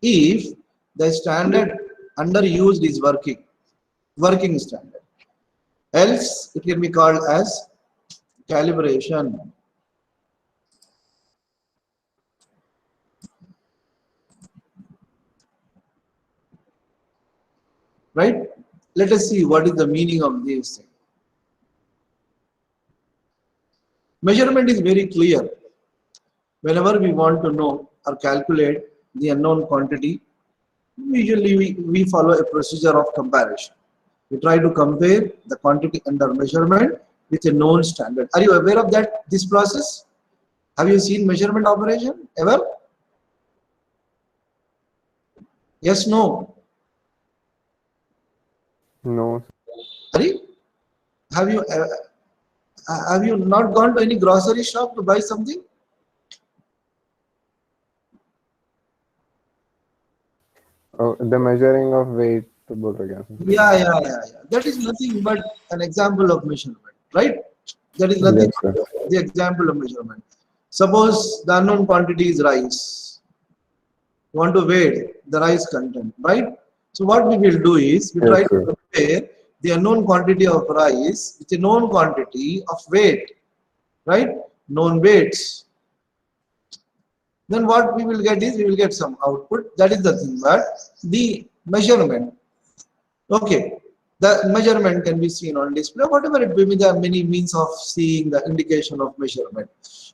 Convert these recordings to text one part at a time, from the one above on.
if the standard under used is working standard. Else it can be called as calibration. Right? Let us see what is the meaning of this thing. Measurement is very clear. Whenever we want to know or calculate the unknown quantity, usually we follow a procedure of comparison. We try to compare the quantity under measurement with a known standard. Are you aware of this process? Have you seen measurement operation ever? Yes, no? No. Sorry? Have you not gone to any grocery shop to buy something? Oh, the measuring of weight. Yeah. That is nothing but an example of measurement, right? That is nothing Yes, sir. but the example of measurement. Suppose the unknown quantity is rice. You want to weigh the rice content, right? So what we will do is we Yes, try to sir. compare the unknown quantity of rice with the known quantity of weight, right? Known weights. Then what we will get is we will get some output. That is the thing, but the measurement. Okay, the measurement can be seen on display. Whatever it may be, there are many means of seeing the indication of measurement.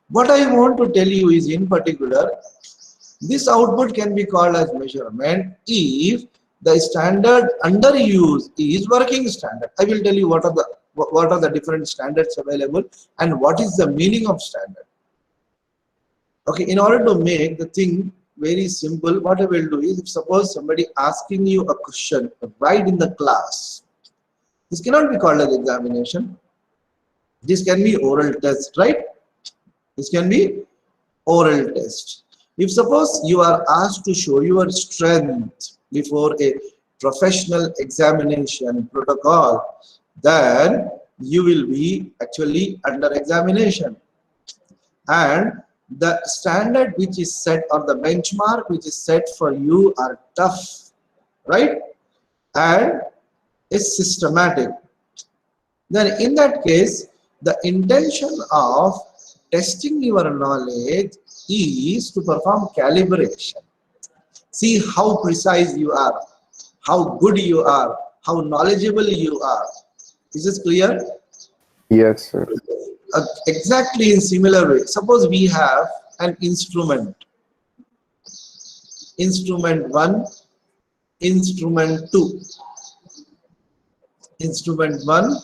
What I want to tell you is, in particular, this output can be called as measurement if the standard under use is working standard. I will tell you what are the different standards available and what is the meaning of standard. Okay, in order to make the thing very simple, what I will do is, if suppose somebody asking you a question right in the class, this cannot be called as examination. This can be oral test, right? This can be oral test. If suppose you are asked to show your strength before a professional examination protocol, then you will be actually under examination. And the standard which is set, or the benchmark which is set for you, are tough, right? And is systematic. Then in that case, the intention of testing your knowledge is to perform calibration. See how precise you are, how good you are, how knowledgeable you are. Is this clear? Yes, sir. Exactly in similar way. Suppose we have an instrument. Instrument 1, instrument 2. Instrument 1,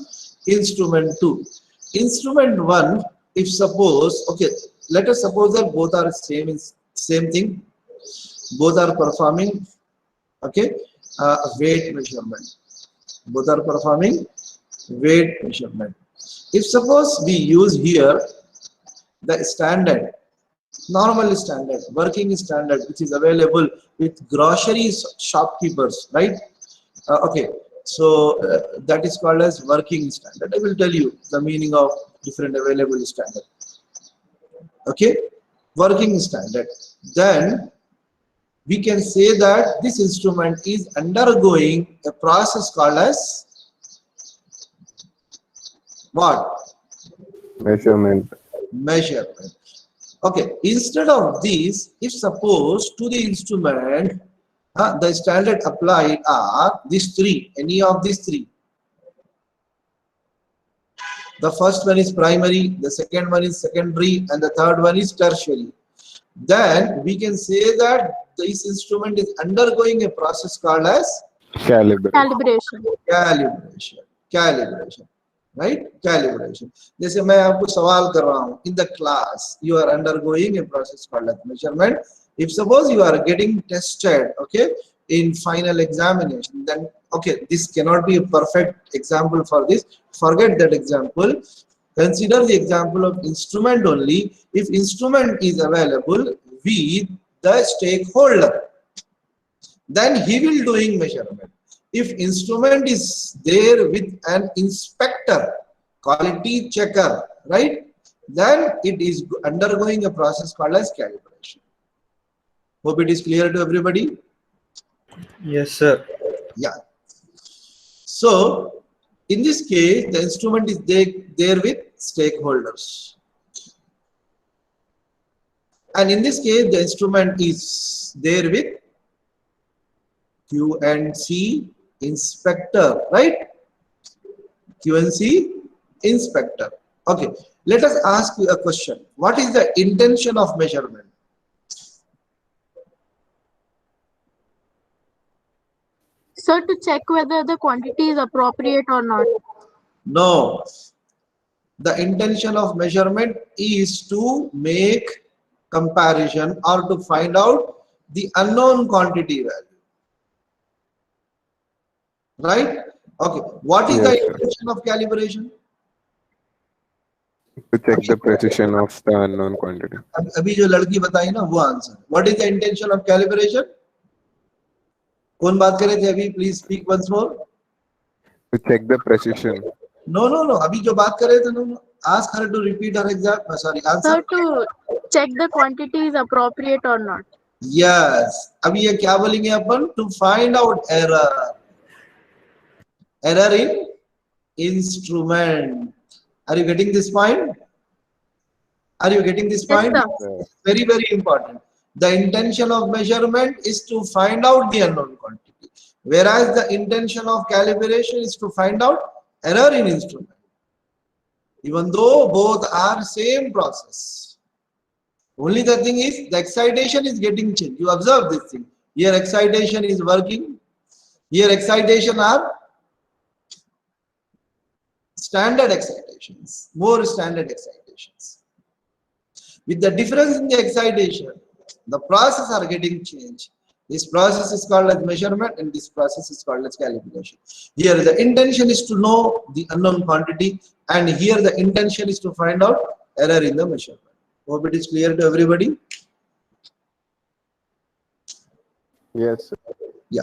instrument 2. Instrument 1, if suppose, okay, let us suppose that both are same thing. Both are performing, okay, weight measurement. Both are performing weight measurement. If suppose we use here the standard, normal standard, working standard, which is available with grocery shopkeepers, right? Okay, so that is called as working standard. I will tell you the meaning of different available standard. Okay, working standard. Then we can say that this instrument is undergoing a process called as what? Measurement. Measurement. Okay, instead of this, if suppose to the instrument the standard applied are these three, any of these three. The first one is primary, the second one is secondary, and the third one is tertiary. Then we can say that this instrument is undergoing a process called as Calibration. calibration, right? Calibration. जैसे मैं आपको सवाल कर रहा हूँ, in the class you are undergoing a process called as measurement. If suppose you are getting tested, okay, in final examination, then okay, this cannot be a perfect example for this. Forget that example. Consider the example of instrument only. If instrument is available with the stakeholder, then he will doing measurement. If instrument is there with an inspector, quality checker, right, then it is undergoing a process called as calibration. Hope it is clear to everybody. Yes, sir. Yeah. So in this case, the instrument is there with stakeholders. And in this case, the instrument is there with Q&C inspector, right? Q&C inspector. Okay, let us ask you a question. What is the intention of measurement? Sir, to check whether the quantity is appropriate or not. No. The intention of measurement is to make comparison or to find out the unknown quantity value. Right? Okay. What is the Yes, sir. intention of calibration? To check the precision of the unknown quantity. अभी जो लड़की बताई ना वो answer. What is the intention of calibration? कौन बात कर रहे थे अभी? Please speak once more. To check the precision. No, no, no. अभी जो बात कर रहे थे no. Ask her to repeat her exact. Sorry, answer. Sir, to check the quantity is appropriate or not. Yes. अभी ये क्या बोलेंगे अपन? To find out error. Error in instrument. Are you getting this point? Are you getting this Yes, point? sir. Very, very important. The intention of measurement is to find out the unknown quantity, whereas the intention of calibration is to find out error in instrument. Even though both are same process, only the thing is the excitation is getting changed. You observe this thing. Here excitation is working. Here excitation are standard excitations, more standard excitations. With the difference in the excitation, the process are getting changed. This process is called as measurement and this process is called as calibration. Here the intention is to know the unknown quantity and here the intention is to find out error in the measurement. Hope it is clear to everybody. Yes, sir. Yeah.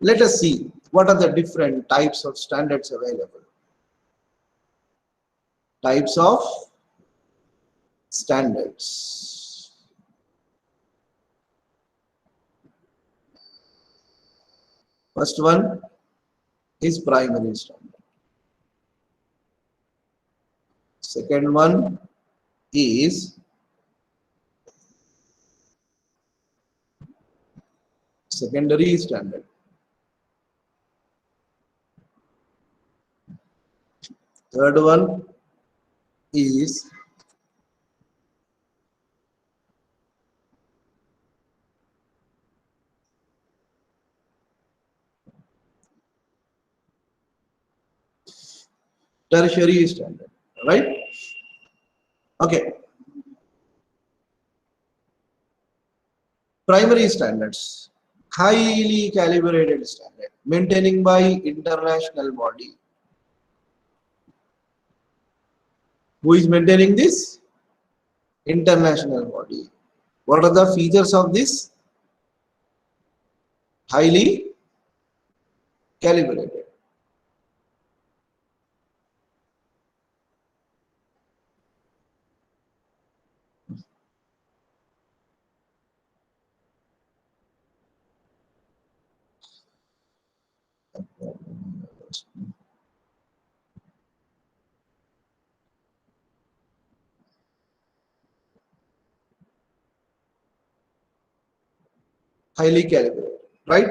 Let us see what are the different types of standards available. Types of standards. First one is primary standard. Second one is secondary standard. Third one is tertiary standard, right? Okay. Primary standards, highly calibrated standard, maintaining by international body. Who is maintaining this? International body. What are the features of this? Highly calibrated. Highly calibrated, right?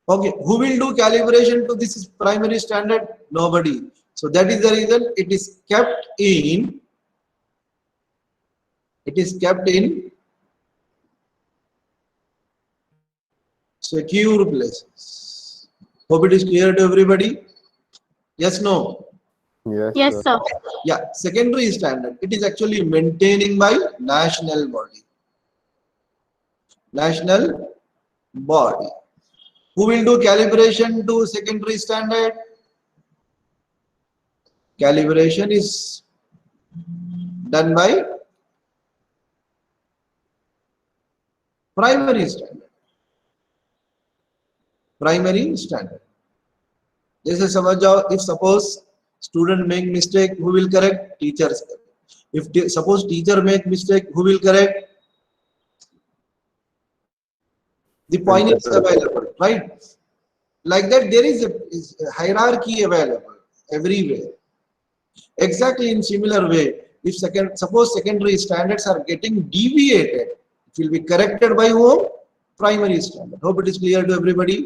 Okay, who will do calibration to this primary standard? Nobody. So that is the reason it is kept in secure places. Hope it is clear to everybody. Yes, no? Yes, Yes, sir. sir. Yeah, secondary standard. It is actually maintaining by national body. National body. Who will do calibration to secondary standard? Calibration is done by primary standard. Primary standard. जैसे समझ जाओ, if suppose Student make mistake, who will correct? Teachers correct. If suppose teacher make mistake, who will correct? The point is available, right? Like that, there is a hierarchy available everywhere. Exactly in similar way, if suppose secondary standards are getting deviated, it will be corrected by whom? Primary standard. Hope it is clear to everybody.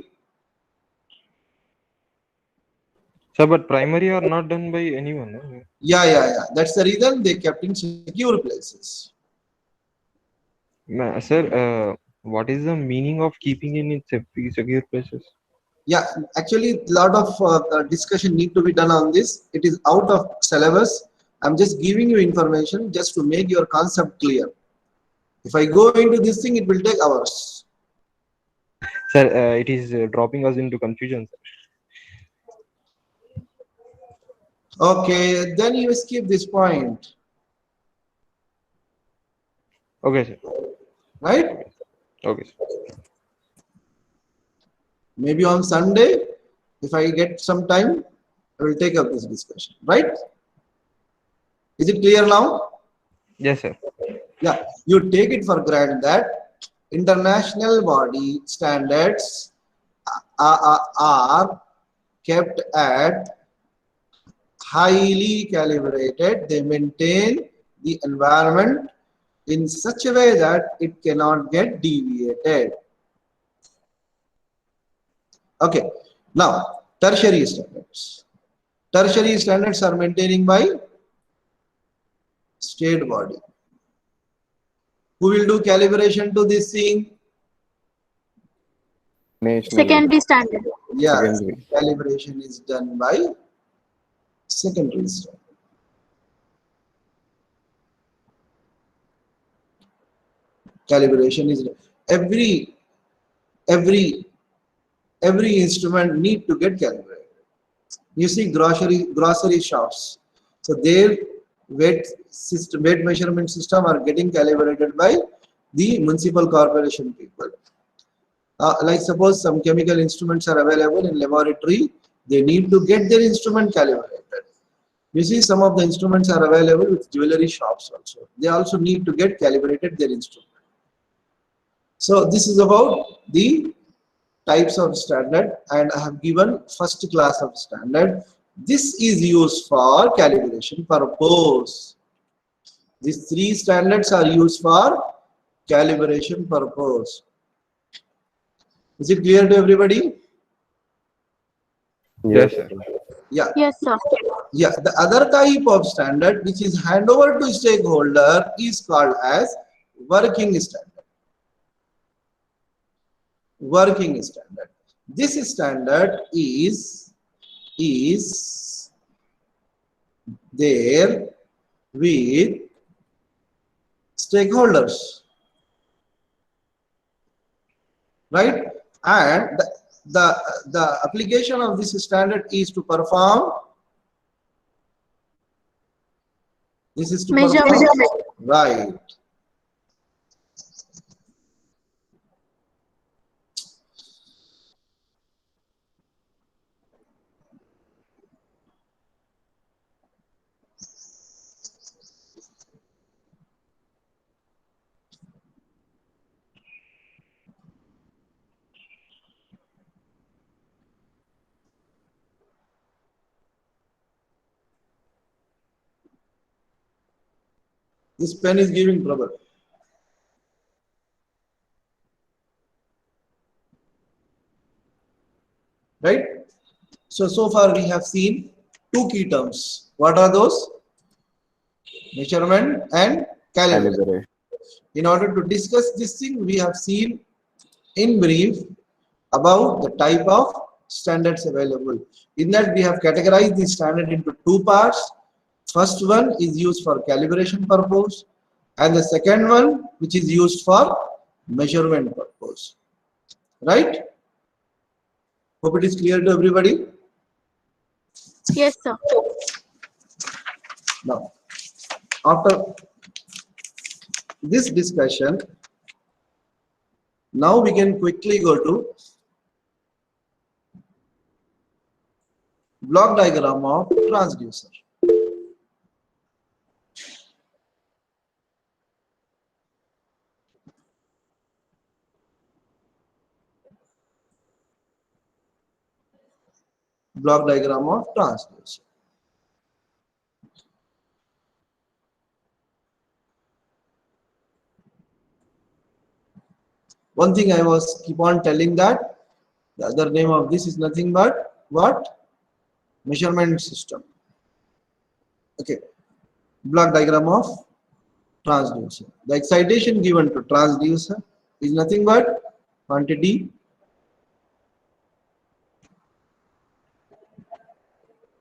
Sir, but primary are not done by anyone. No? Yeah. That's the reason they kept in secure places. Sir, what is the meaning of keeping in its secure places? Yeah, actually, a lot of discussion need to be done on this. It is out of syllabus. I'm just giving you information just to make your concept clear. If I go into this thing, it will take hours. Sir, it is dropping us into confusion, sir. Okay, then you skip this point, Okay, sir. right? Okay, sir. Maybe on Sunday, if I get some time, I will take up this discussion, right? Is it clear now? Yes, sir. Yeah, you take it for granted that international body standards are kept at highly calibrated. They maintain the environment in such a way that it cannot get deviated. Okay, now tertiary standards. Tertiary standards are maintaining by state body. Who will do calibration to this thing? National Secondary standard. Yes, secondary. calibration is done by secondary standard. Calibration is every instrument need to get calibrated. You see grocery shops, so their weight measurement system are getting calibrated by the municipal corporation people. Like suppose some chemical instruments are available in laboratory, they need to get their instrument calibrated. You see some of the instruments are available with jewelry shops also. They also need to get calibrated their instrument. So this is about the types of standard, and I have given first class of standard. This is used for calibration purpose. These three standards are used for calibration purpose. Is it clear to everybody? Yes. Yes, sir. Yeah. Yes, sir. Yeah. The other type of standard which is handover to stakeholder is called as working standard. Working standard. This standard is there with stakeholders, right? And the application of this standard is to perform. This is to perform, Measurement. right? This pen is giving trouble. Right? So far we have seen two key terms. What are those? Measurement and calibration. Calibrate. In order to discuss this thing, we have seen in brief about the type of standards available. In that, we have categorized the standard into two parts. First one is used for calibration purpose, and the second one which is used for measurement purpose. Right? Hope it is clear to everybody. Yes, sir. Now, after this discussion, now we can quickly go to block diagram of transducer. Block diagram of transducer. One thing I was keep on telling that the other name of this is nothing but what? Measurement system. Okay. Block diagram of transducer. The excitation given to transducer is nothing but quantity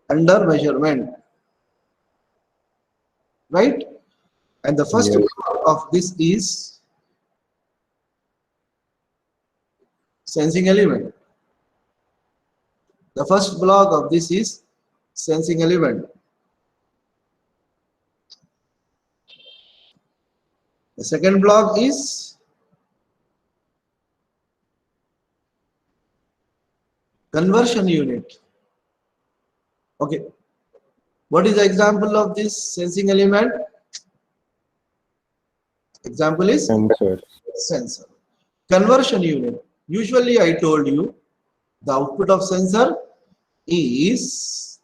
under measurement, right? And the first Yes. part of this is sensing element. The first block of this is sensing element. The second block is conversion unit. Okay. What is the example of this sensing element? Example is Sensor. sensor. Conversion unit. Usually I told you the output of sensor is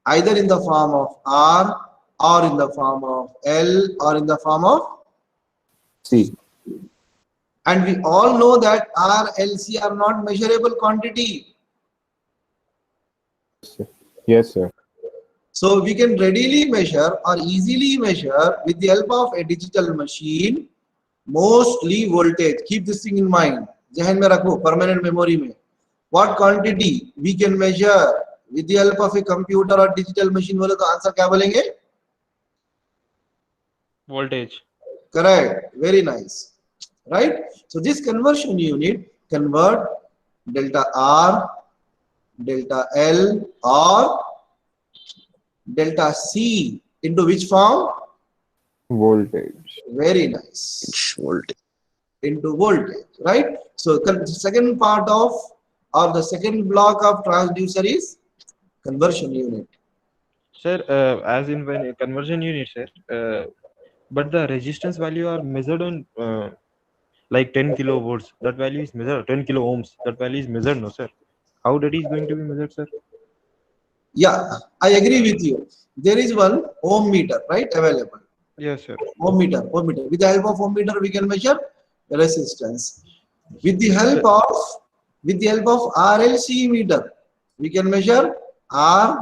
either in the form of R or in the form of L or in the form of, C. and we all know that R, L, C are not measurable quantity. Yes, sir. So we can readily measure or easily measure with the help of a digital machine mostly voltage. Keep this thing in mind. Zehen mein rakho, permanent memory mein. What quantity we can measure with the help of a computer or digital machine? बोले तो answer क्या बोलेंगे? Voltage. Correct. Very nice. Right? So this conversion unit convert delta R, delta L or delta C into which form? Voltage. Very nice. Into voltage, right? So the second part of or the second block of transducer is conversion unit. Sir, as in when a conversion unit, sir, but the resistance value are measured on like 10 kilovolts. That value is measured. 10 kilo ohms. That value is measured, no, sir. How that is going to be measured, sir? Yeah, I agree with you. There is one ohm meter, right? Available. Yes, sir. Ohm meter, ohm meter. With the help of ohm meter, we can measure the resistance. With the help Sir, of RLC meter, we can measure RLC.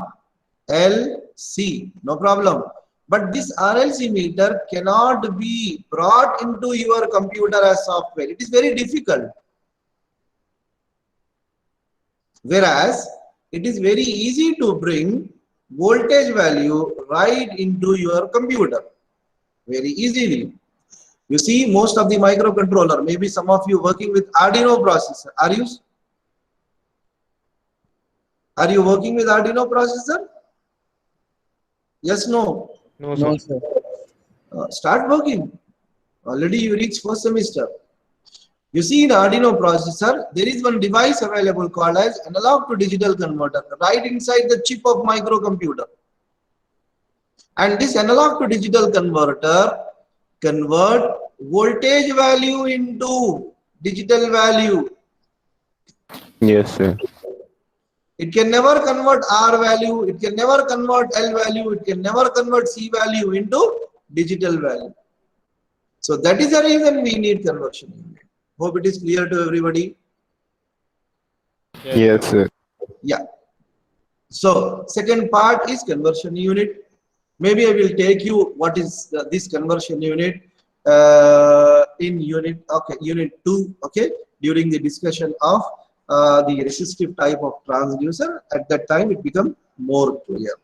No problem. But this RLC meter cannot be brought into your computer as software. It is very difficult. Whereas it is very easy to bring voltage value right into your computer. Very easily. You see, most of the microcontroller, maybe some of you working with Arduino processor. Are you working with Arduino processor? Yes, no. no, sir. Start working. Already you reached first semester. You see, in Arduino processor, there is one device available called as analog to digital converter right inside the chip of microcomputer. And this analog to digital converter convert voltage value into digital value. Yes, sir. It can never convert R value, it can never convert L value, it can never convert C value into digital value. So that is the reason we need conversion unit. Hope it is clear to everybody. Yes, sir. Yeah. So second part is conversion unit. Maybe I will take you what is this conversion unit in unit, okay, unit 2, okay, during the discussion of the resistive type of transducer. At that time it become more clear.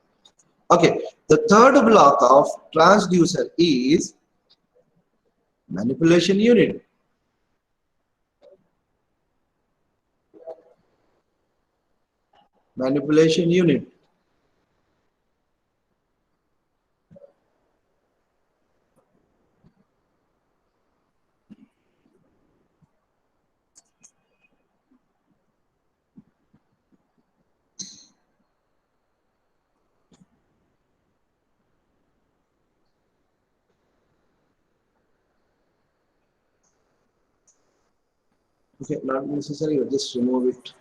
Okay, the third block of transducer is manipulation unit. Manipulation unit. Okay, not necessary, just remove it.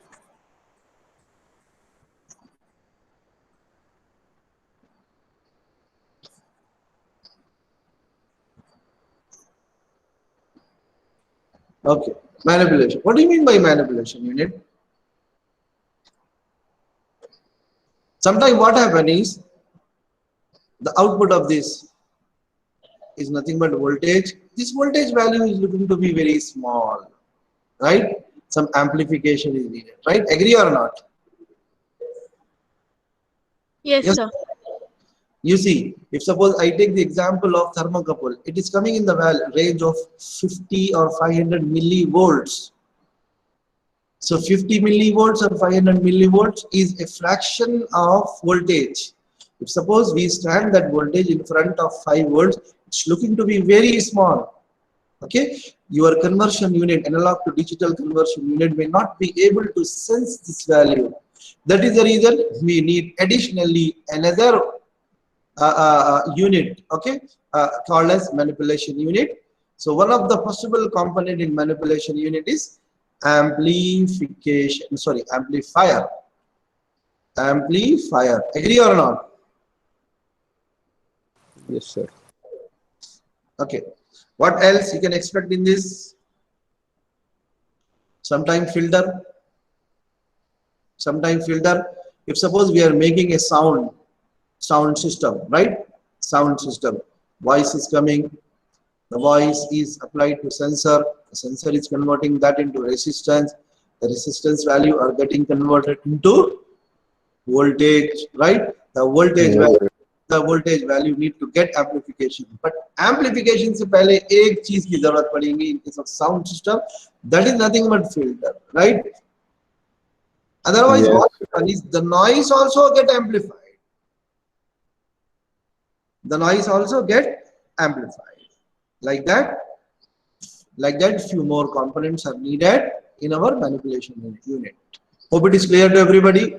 Okay, manipulation. What do you mean by manipulation unit? Sometimes what happens is the output of this is nothing but voltage. This voltage value is looking to be very small, right? Some amplification is needed, right? Agree or not? Yes, Yes. sir. You see, if suppose I take the example of thermocouple, it is coming in the range of 50 or 500 millivolts. So 50 millivolts or 500 millivolts is a fraction of voltage. If suppose we stand that voltage in front of 5 volts, it's looking to be very small. Okay, your conversion unit, analog to digital conversion unit, may not be able to sense this value. That is the reason we need additionally another unit, okay, called as manipulation unit. So one of the possible component in manipulation unit is amplification, sorry, amplifier. Amplifier. Agree or not? Yes, sir. Okay. What else you can expect in this? Sometime filter. Sometime filter. If suppose we are making a sound system, right? Sound system. Voice is coming. The voice is applied to sensor. The sensor is converting that into resistance. The resistance value are getting converted into voltage, right? The voltage Yes, value, sir. the voltage value need to get amplification. But amplification से पहले एक चीज की जरूरत पड़ेगी in case of sound system. That is nothing but filter, right? Otherwise, Yes, what sir. happens is the noise also get amplified. The noise also get amplified. Like that, few more components are needed in our manipulation unit. Hope it is clear to everybody.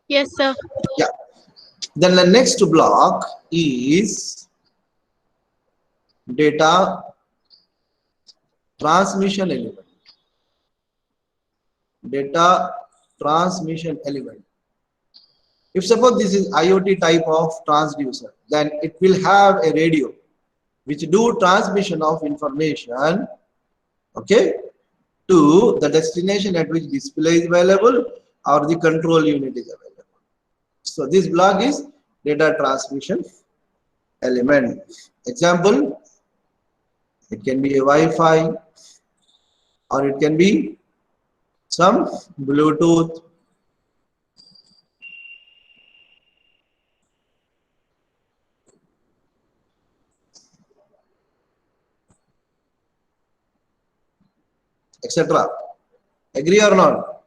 Yes, sir. Yeah. Then the next block is data transmission element. Data transmission element. If suppose this is IoT type of transducer, then it will have a radio which do transmission of information, okay, to the destination at which display is available or the control unit is available. So this block is data transmission element. Example, it can be a Wi-Fi or it can be some Bluetooth, etc. Agree or not?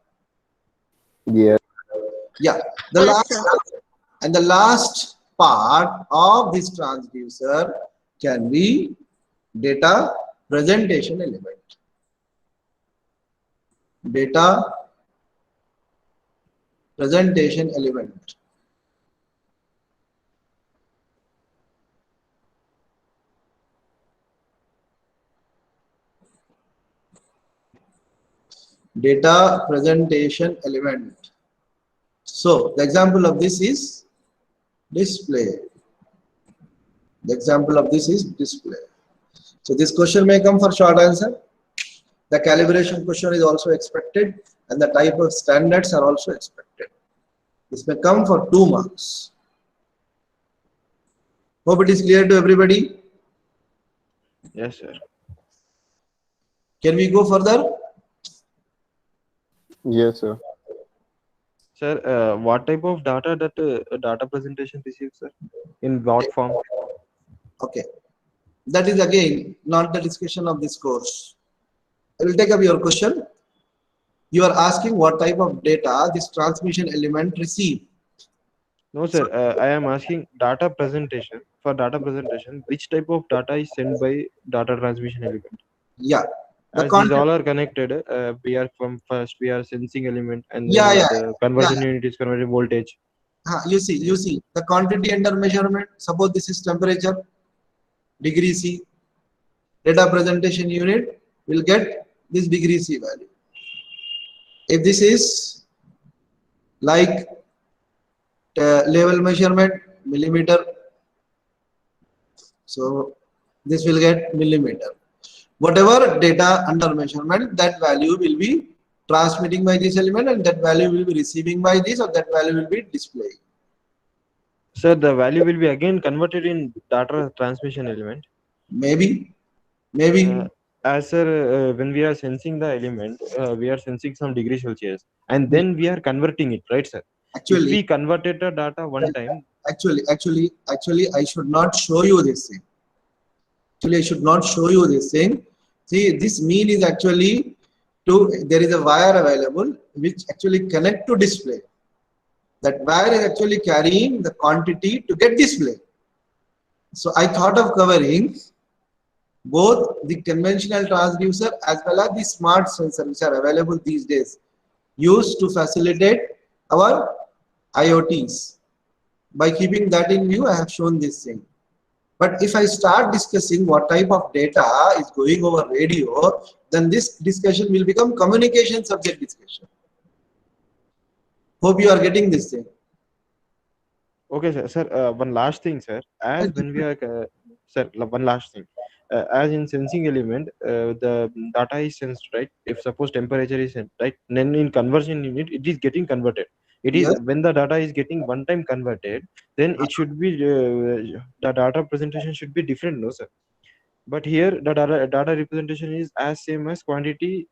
Yes. Yeah. The Yes, last sir. and the last part of this transducer can be data presentation element. Data presentation element. Data presentation element. So the example of this is display. The example of this is display. So this question may come for short answer. The calibration question is also expected and the type of standards are also expected. This may come for 2 marks. Hope it is clear to everybody. Yes, sir. Can we go further? Yes, sir. Sir, what type of data that data presentation receives, sir? In what form? Okay. That is again not the discussion of this course. I will take up your question. You are asking what type of data this transmission element receive. No, sir. I am asking data presentation. For data presentation, which type of data is sent by data transmission element? Yeah. The As these content. all are connected, we are from first we are sensing element, and Yeah, then yeah, the yeah. conversion unit is converting voltage. You see the quantity under measurement. Suppose this is temperature, degree C. data presentation unit will get this degree C value. If this is like level measurement, millimeter, so this will get millimeter. Whatever data under measurement, that value will be transmitting by this element, and that value will be receiving by this, or that value will be displaying. Sir, the value will be again converted in data transmission element. Maybe, maybe. As sir, when we are sensing the element, we are sensing some degree Celsius, and then we are converting it, right, sir? If we converted the data one time. Actually, I should not show you this thing. Actually, I should not show you this thing. See, this mean is actually there is a wire available which actually connect to display. That wire is actually carrying the quantity to get display. So I thought of covering both the conventional transducer as well as the smart sensor which are available these days, used to facilitate our IoTs. By keeping that in view, I have shown this thing. But if I start discussing what type of data is going over radio, then this discussion will become communication subject discussion. Hope you are getting this thing. Okay, sir. Sir, one last thing, sir. As when we are, sir, one last thing. As in sensing element, the data is sensed, right? If suppose temperature is sensed, right? Then in conversion unit, it is getting converted. It is when the data is getting one time converted, then it should be the data presentation should be different, no, sir? But here the data representation is as same as quantity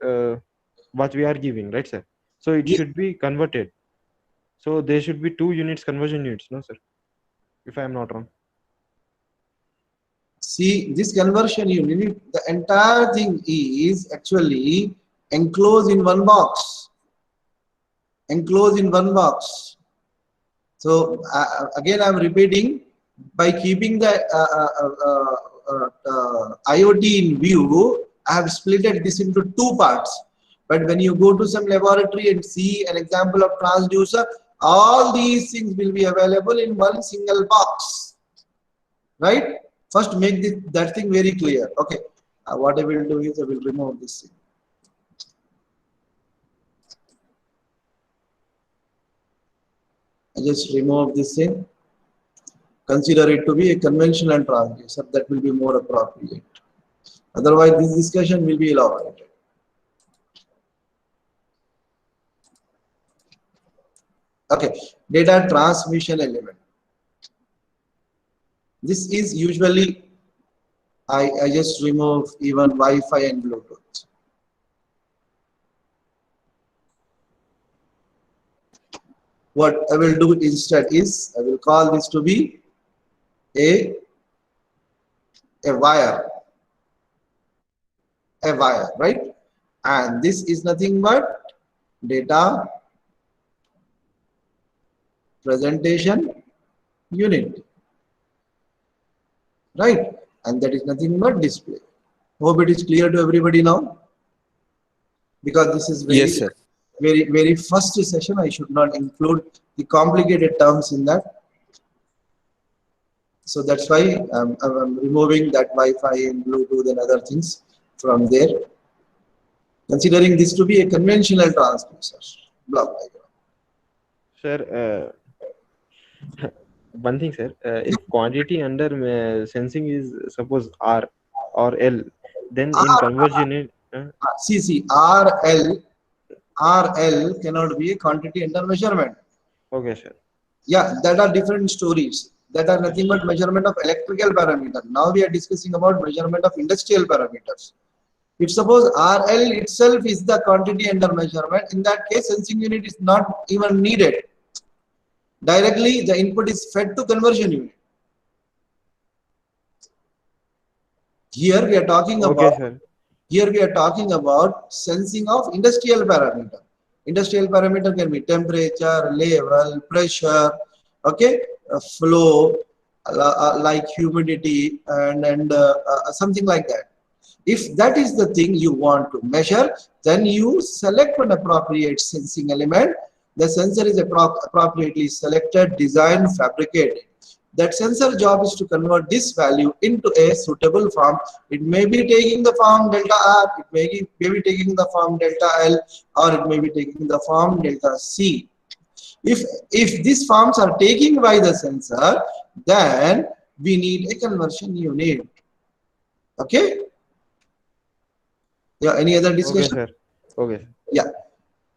what we are giving, right, sir? So it should be converted. So there should be 2 units conversion units, no, sir? If I am not wrong. See, this conversion unit, the entire thing is actually enclosed in one box. Enclosed in one box. So again, I am repeating, by keeping the IoT in view, I have split this into 2 parts. But when you go to some laboratory and see an example of transducer, all these things will be available in one single box. Right? First, make that thing very clear. Okay. What I will do is I will remove this thing. I just remove this thing. Consider it to be a conventional transducer. That will be more appropriate. Otherwise, this discussion will be elaborated. Okay, data transmission element. This is usually, I just remove even Wi-Fi and Bluetooth. What I will do instead is, I will call this to be a wire. A wire, right? And this is nothing but data presentation unit, right? And that is nothing but display. Hope it is clear to everybody now, because this is very, yes, sir. very first session. I should not include the complicated terms in that. So that's why I'm removing that Wi-Fi and Bluetooth and other things from there, considering this to be a conventional transducer block diagram. Sir, one thing, sir. If quantity under sensing is suppose R or L, then in conversion, see, RL cannot be a quantity under measurement. okay, sir. Yeah, that are different stories. That are nothing but measurement of electrical parameter. Now we are discussing about measurement of industrial parameters. If suppose RL itself is the quantity under measurement, in that case sensing unit is not even needed. Directly the input is fed to conversion unit. Here we are talking about, here we are talking about sensing of industrial parameter. Industrial parameter can be temperature, level, pressure, okay, flow, like humidity, and something like that. If that is the thing you want to measure, then you select an appropriate sensing element. The sensor is appropriately selected, designed, fabricated. That sensor job is to convert this value into a suitable form. It may be taking the form delta R, it may be taking the form delta L, or it may be taking the form delta C. If these forms are taken by the sensor, then we need a conversion unit. Okay? Yeah, any other Okay, discussion? sir. Okay, sir. Yeah.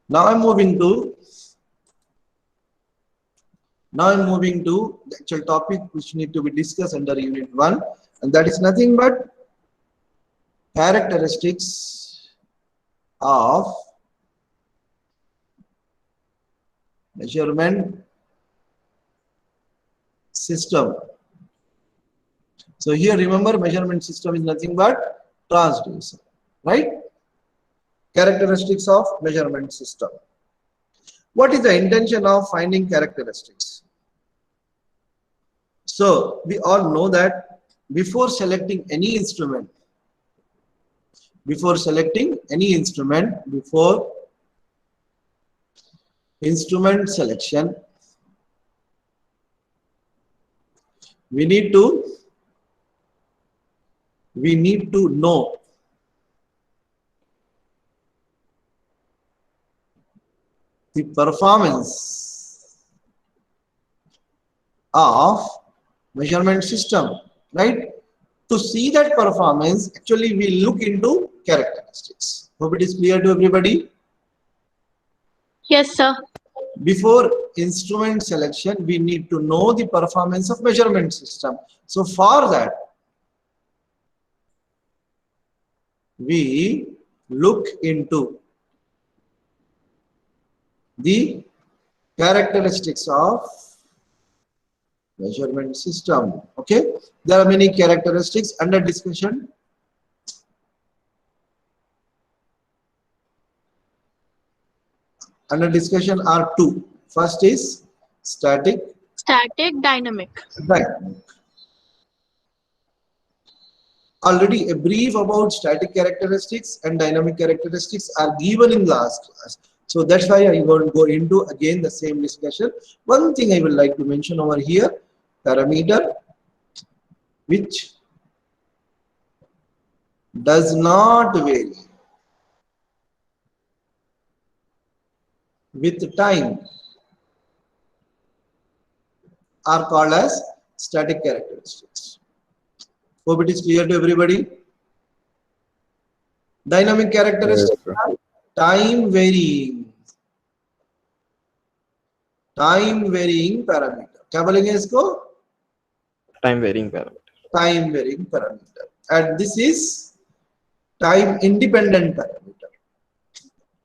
Now I'm moving to the actual topic which need to be discussed under unit 1, and that is nothing but characteristics of measurement system. So here remember, measurement system is nothing but transducer, right? Characteristics of measurement system. What is the intention of finding characteristics? So we all know that before selecting any instrument, before instrument selection, we need to know the performance of measurement system, right? To see that performance, actually we look into characteristics. Hope it is clear to everybody. Yes, sir. Before instrument selection, we need to know the performance of measurement system. So for that, we look into the characteristics of measurement system. Okay, there are many characteristics under discussion. Under discussion are two. First is static, Static, dynamic. dynamic. Already a brief about static characteristics and dynamic characteristics are given in last class. So that's why I won't go into again the same discussion. One thing I would like to mention over here, parameter which does not vary with time are called as static characteristics. Hope it is clear to everybody. Dynamic Yes, characteristics sir. are time varying parameter. क्या बोलेंगे इसको? Time varying parameter. Time varying parameter. And this is time independent parameter.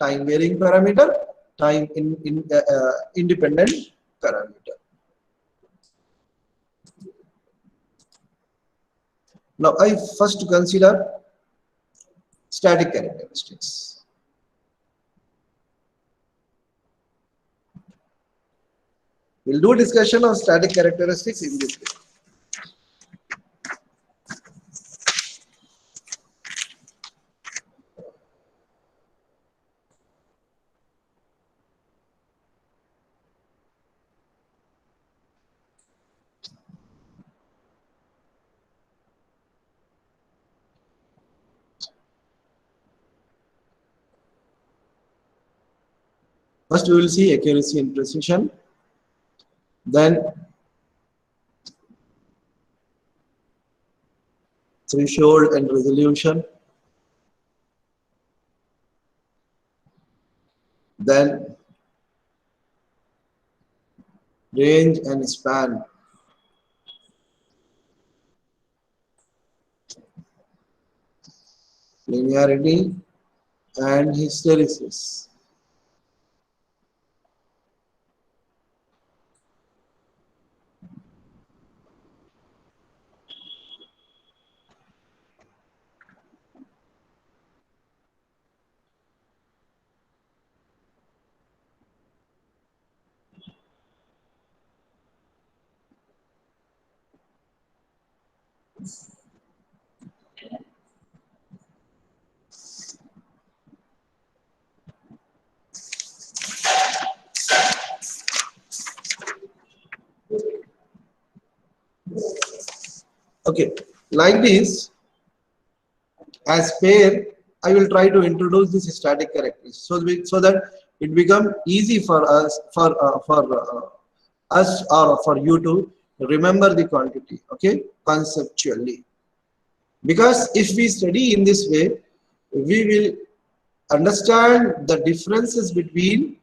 Time varying parameter, independent parameter. Now I first consider static characteristics. We'll do a discussion of static characteristics in this way. First, we will see accuracy and precision. Then, threshold and resolution. Then, range and span. Linearity and hysteresis. Okay, like this, as pair, I will try to introduce this static characteristic so that it become easy for us us or for you to remember the quantity. Okay, conceptually. Because if we study in this way, we will understand the differences between,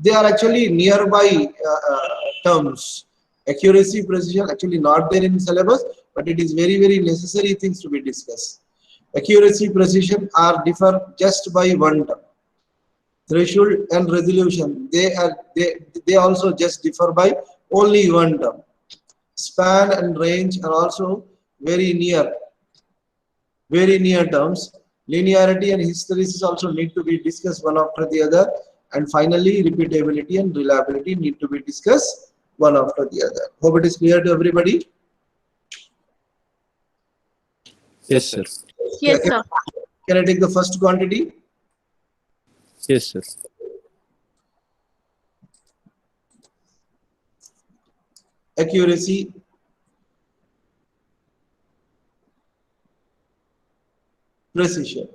they are actually nearby terms. Accuracy, precision, actually not there in syllabus, but it is very necessary things to be discussed. Accuracy, precision are differ just by one term. Threshold and resolution, they also just differ by only one term. Span and range are also very near terms. Linearity and hysteresis also need to be discussed one after the other. And finally, repeatability and reliability need to be discussed one after the other. Hope it is clear to everybody. Yes, sir. Yes, sir. Can I take the first quantity? Yes, sir. Accuracy, precision.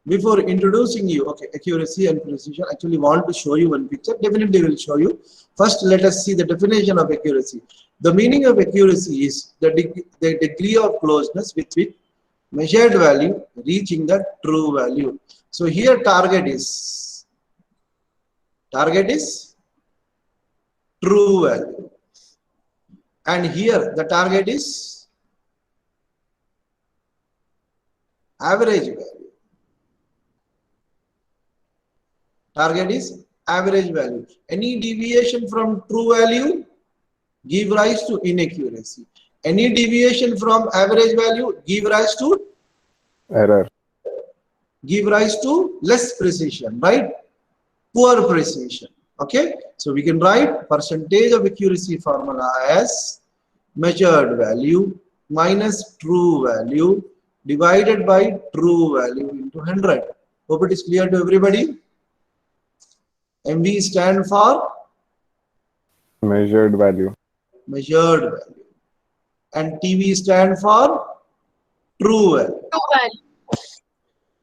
Before introducing you, okay, accuracy and precision, actually want to show you one picture. Definitely will show you. First, let us see the definition of accuracy. The meaning of accuracy is the degree of closeness with which measured value reaching the true value. So here target is true value, and here the target is average value. Target is average value. Any deviation from true value give rise to inaccuracy. Any deviation from average value give rise to Error. less precision, right? Poor precision. Okay, so we can write percentage of accuracy formula as measured value minus true value divided by true value into 100. Hope it is clear to everybody. MV stand for Measured value. And TV stand for true value. True value.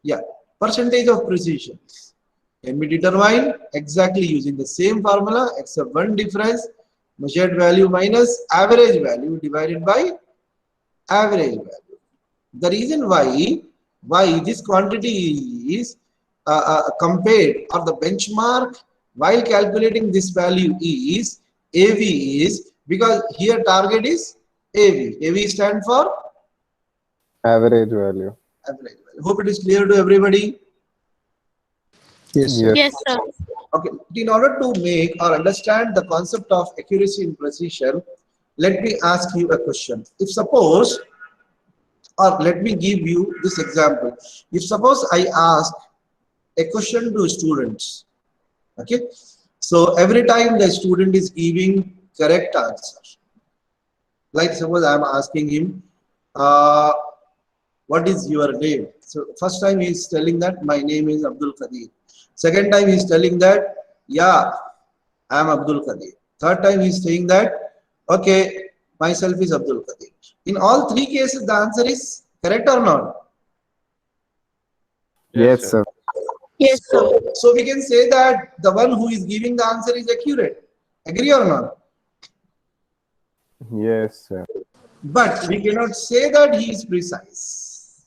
Yeah, percentage of precision can be determined exactly using the same formula except one difference: measured value minus average value divided by average value. The reason why this quantity is compared, or the benchmark while calculating this value is AV, is because here target is AV. AV stand for Average value. average value. Hope it is clear to everybody. Yes, sir. Yes. Yes, sir. Okay, in order to make or understand the concept of accuracy and precision, let me ask you a question. If suppose, or let me give you this example. If suppose I ask a question to students, okay, so every time the student is giving correct answer, like suppose I am asking him, what is your name? So first time he is telling that my name is Abdul Qadir. Second time he is telling that, yeah, I am Abdul Qadir. Third time he is saying that, okay, myself is Abdul Qadir. In all three cases, the answer is correct or not? Yes, sir. Yes, sir. So we can say that the one who is giving the answer is accurate. Agree or not? Yes, sir. But we cannot say that he is precise,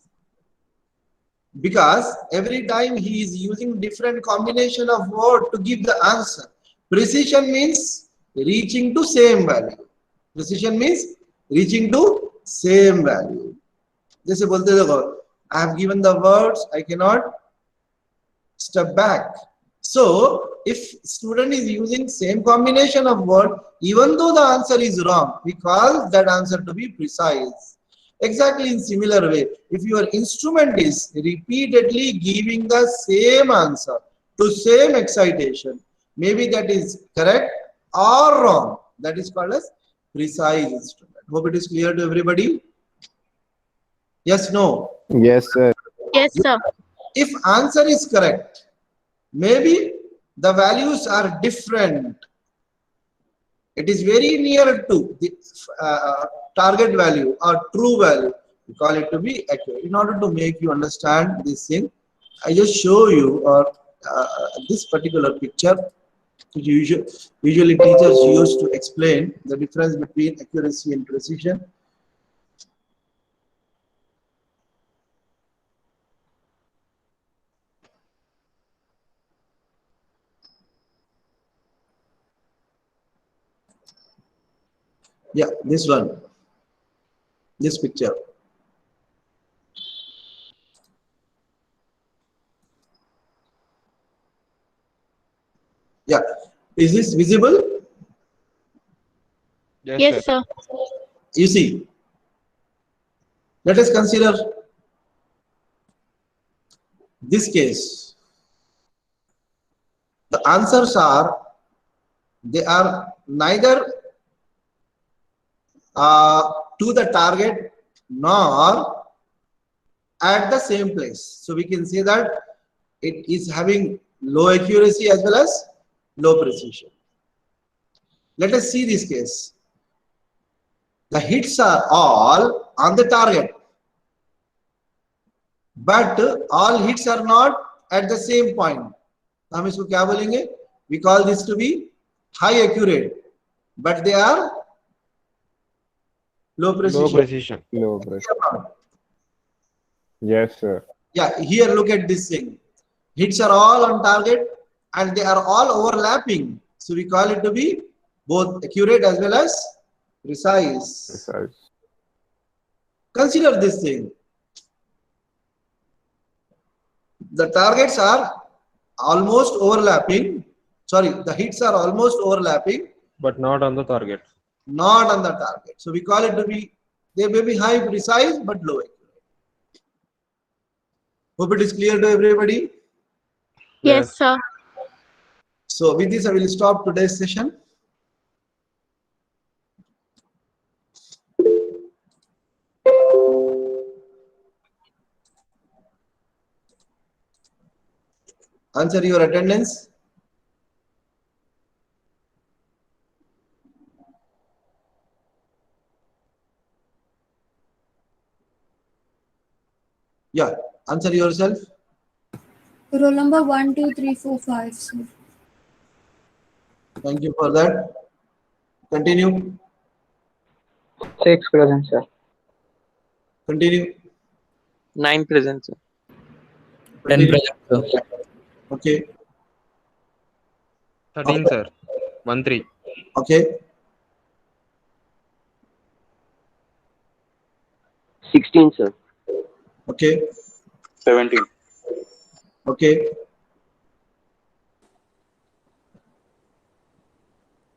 because every time he is using different combination of word to give the answer. Precision means reaching to same value. Precision means reaching to same value. जैसे बोलते देखो, I have given the words, I cannot step back. So if student is using same combination of word, even though the answer is wrong, we call that answer to be precise. Exactly in similar way, if your instrument is repeatedly giving the same answer to same excitation, maybe that is correct or wrong. That is called as precise instrument. Hope it is clear to everybody. Yes, no. Yes, sir. Yes, sir. If answer is correct, maybe the values are different It is very near to the target value or true value. We call it to be accurate. In order to make you understand this thing, I just show you this particular picture. Usually teachers used to explain the difference between accuracy and precision. Yeah, this one, this picture. Yeah, is this visible? Yes, sir. You see, let us consider this case. The answers are, they are neither to the target nor at the same place. So we can say that it is having low accuracy as well as low precision. Let us see this case. The hits are all on the target, but all hits are not at the same point. हम इसको क्या बोलेंगे? We call this to be high accurate, but they are low precision. Low precision. Low precision. Yes, sir. Yeah, here look at this thing. Hits are all on target and they are all overlapping. So we call it to be both accurate as well as precise. Precise. Consider this thing. The targets are almost overlapping. Sorry, the hits are almost overlapping, But not on the target. not on the target. So we call it to be, they may be high precise but low accurate. Hope it is clear to everybody. Yes, sir. So with this, I will stop today's session. Answer your attendance. Yeah, answer yourself. Roll number 1, 2, 3, 4, 5, sir. Thank you for that. Continue. 6 present, sir. Continue. 9 present, sir. 10 Continue. present, sir. Okay. 13, sir. 1 3. Okay. 16, sir. Okay. 17. Okay.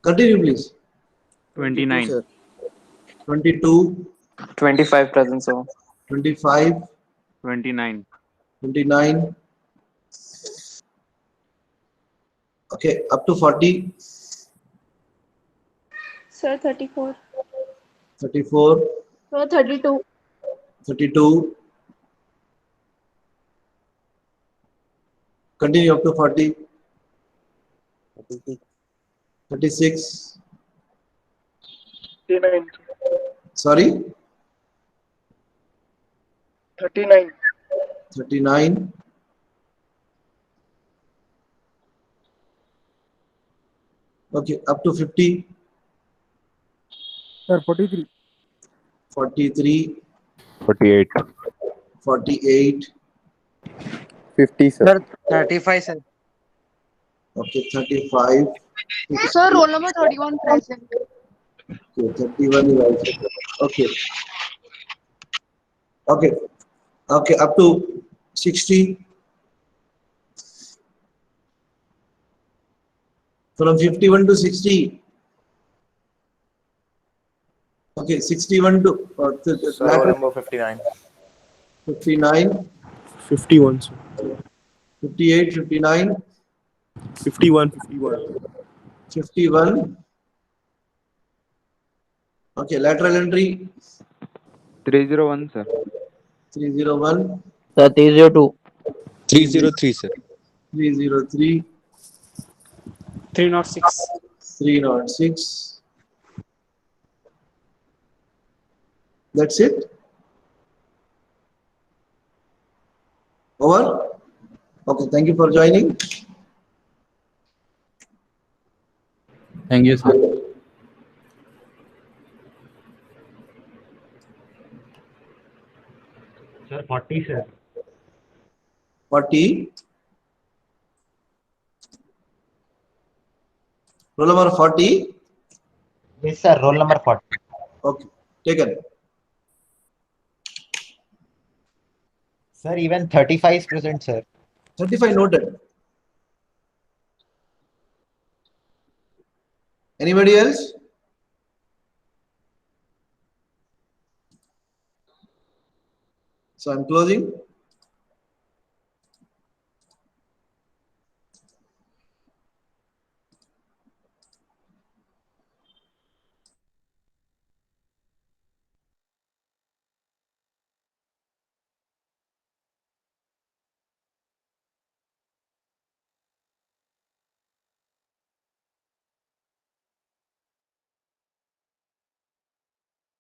Continue, please. 29. Sir. 22, 25 present, sir. 25, 29. 29. Okay, up to 40, Sir, 34. 34, Sir, 32. 32. Continue up to 40, 36. 39. Sorry, 39. 39. Okay, up to 50, Sir, 43. 43, 48. 48. 50, sir. Sir, 35, sir. Okay, 35. Sir, roll number 31 present. Okay, 31 is also. Okay. Okay. Okay, up to 60. From 51 to 60. Okay, 61 to Roll number 59. 59, 51, sir. 58, 59, 51, 51. 51. Okay, lateral entry 301, sir. 301, Sir, 302. 303, sir. 303, 306. 306, That's it. Over. Okay, thank you for joining. Thank you, sir. Sir, 40, sir. 40. Roll number 40. Yes, sir. Roll number 40. Okay, taken. Sir, even 35 is present, sir. 35 noted. Anybody else? So I'm closing.